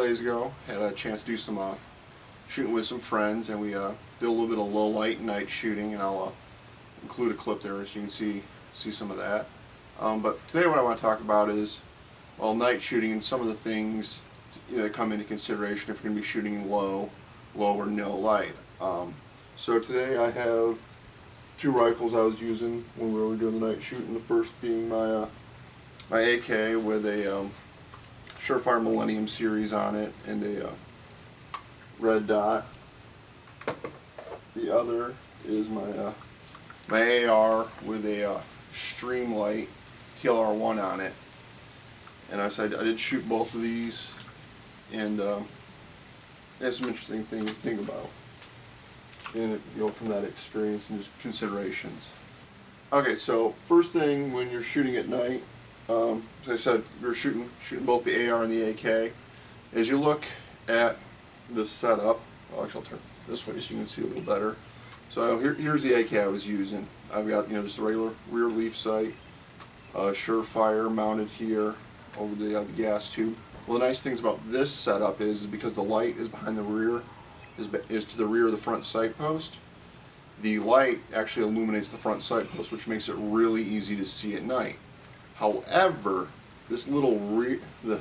couple days ago. Had a chance to do some shooting with some friends, and we did a little bit of low light night shooting, and I'll include a clip there so you can see some of that. But today what I want to talk about is, well, night shooting and some of the things that come into consideration if you're going to be shooting low or no light. So today I have two rifles I was using when we were doing the night shooting. The first being my AK with a Surefire Millennium series on it and a red dot. The other is my AR with a Streamlight TLR1 on it. And I did shoot both of these, and there's some interesting things to think about, and from that experience and just considerations. Okay, so first thing when you're shooting at night, as I said, you're shooting both the AR and the AK. As you look at the setup, well, actually I'll turn this way so you can see a little better. So here's the AK I was using. I've got just a regular rear leaf sight, Surefire mounted here over the gas tube. Well, the nice things about this setup is because the light is behind the rear, is to the rear of the front sight post. The light actually illuminates the front sight post, which makes it really easy to see at night. However, this little the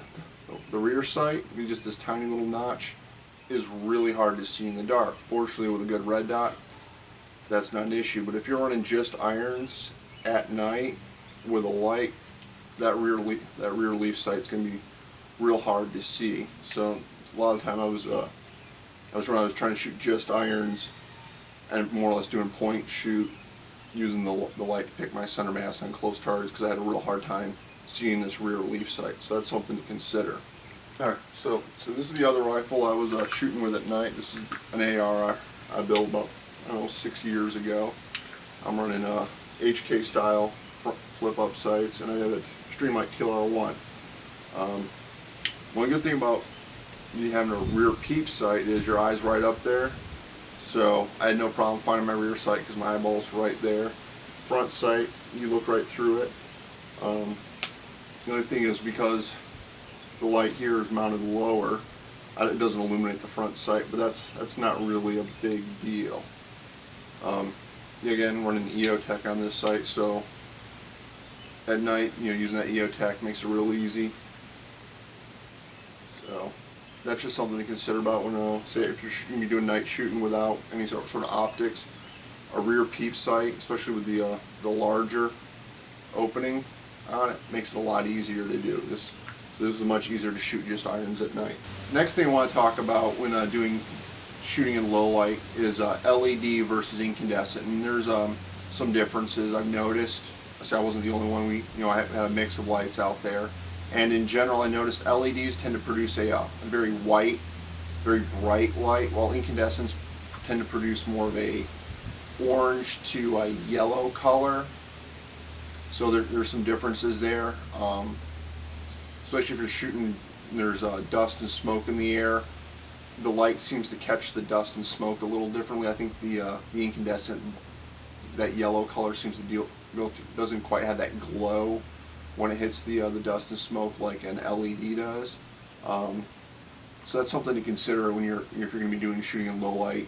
rear sight, just this tiny little notch, is really hard to see in the dark. Fortunately, with a good red dot, that's not an issue. But if you're running just irons at night with a light, that rear leaf sight's going to be real hard to see. So a lot of the time I was trying to shoot just irons and more or less doing point shoot, using the light to pick my center mass on close targets because I had a real hard time seeing this rear leaf sight. So that's something to consider. Alright, so this is the other rifle I was shooting with at night. This is an AR I built about, 6 years ago. I'm running HK style flip up sights, and I have a Streamlight TLR1. One good thing about you having a rear peep sight is your eye's right up there. So I had no problem finding my rear sight because my eyeball's right there. Front sight, you look right through it. The only thing is because the light here is mounted lower, it doesn't illuminate the front sight, but that's not really a big deal. Again, running EOTech on this sight, so at night, using that EOTech makes it real easy. So that's just something to consider about when, say, if you're going to be doing night shooting without any sort of optics. A rear peep sight, especially with the larger opening on it, makes it a lot easier to do. This is much easier to shoot just irons at night. Next thing I want to talk about when shooting in low light is LED versus incandescent, and there's some differences I've noticed. So I wasn't the only one. I had a mix of lights out there. And in general, I noticed LEDs tend to produce a very white, very bright light, while incandescents tend to produce more of a orange to a yellow color. So there's some differences there, especially if you're shooting. There's dust and smoke in the air. The light seems to catch the dust and smoke a little differently. I think the incandescent, that yellow color seems to doesn't quite have that glow when it hits the dust and smoke like an LED does. So that's something to consider if you're going to be shooting in low light,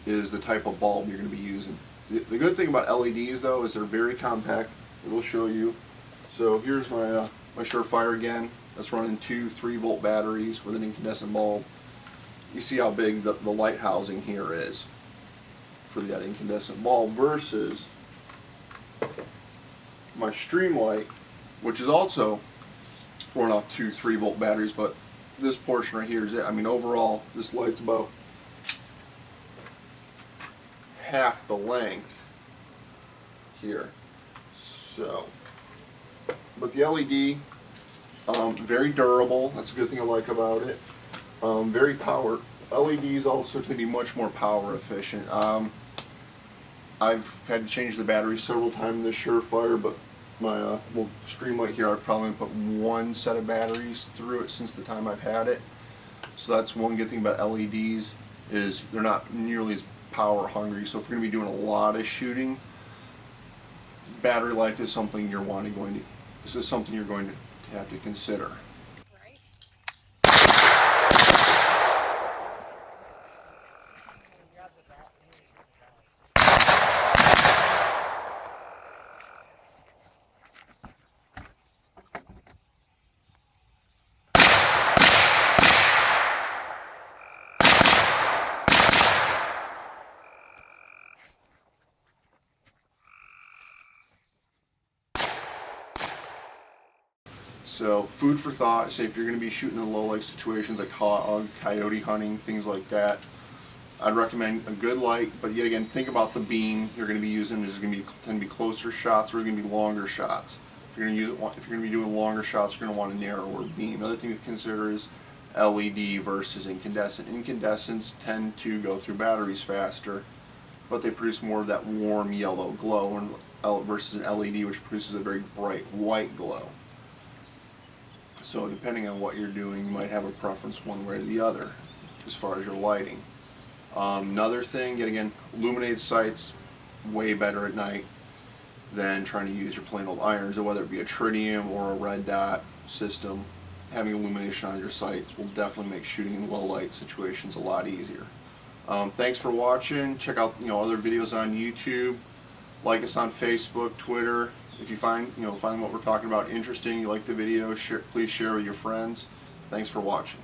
is the type of bulb you're going to be using. The good thing about LEDs though is they're very compact. It'll show you. So here's my Surefire again. That's running 2 3-volt batteries with an incandescent bulb. You see how big the light housing here is for that incandescent bulb versus my Streamlight, which is also running off 2 3-volt batteries, but this portion right here is it. Overall, this light's about half the length here. So, but the LED, very durable. That's a good thing I like about it. Very power. LEDs also tend to be much more power efficient. I've had to change the battery several times in this Surefire, but my Streamlight here, I've probably put 1 set of batteries through it since the time I've had it. So that's one good thing about LEDs, is they're not nearly as power hungry. So if you're going to be doing a lot of shooting, battery life is something you're going to have to consider. So food for thought. Say if you're going to be shooting in low light situations like hog, coyote hunting, things like that, I'd recommend a good light. But yet again, think about the beam you're going to be using. Is it going to tend to be closer shots or going to be longer shots? If you're going to be doing longer shots, you're going to want a narrower beam. Another thing to consider is LED versus incandescent. Incandescents tend to go through batteries faster, but they produce more of that warm yellow glow, and versus an LED, which produces a very bright white glow. So depending on what you're doing, you might have a preference one way or the other as far as your lighting. Another thing, yet again, illuminated sights way better at night than trying to use your plain old irons, or whether it be a tritium or a red dot system. Having illumination on your sights will definitely make shooting in low light situations a lot easier. Thanks for watching. Check out other videos on YouTube. Like us on Facebook, Twitter. If you find what we're talking about interesting, you like the video, please share with your friends. Thanks for watching.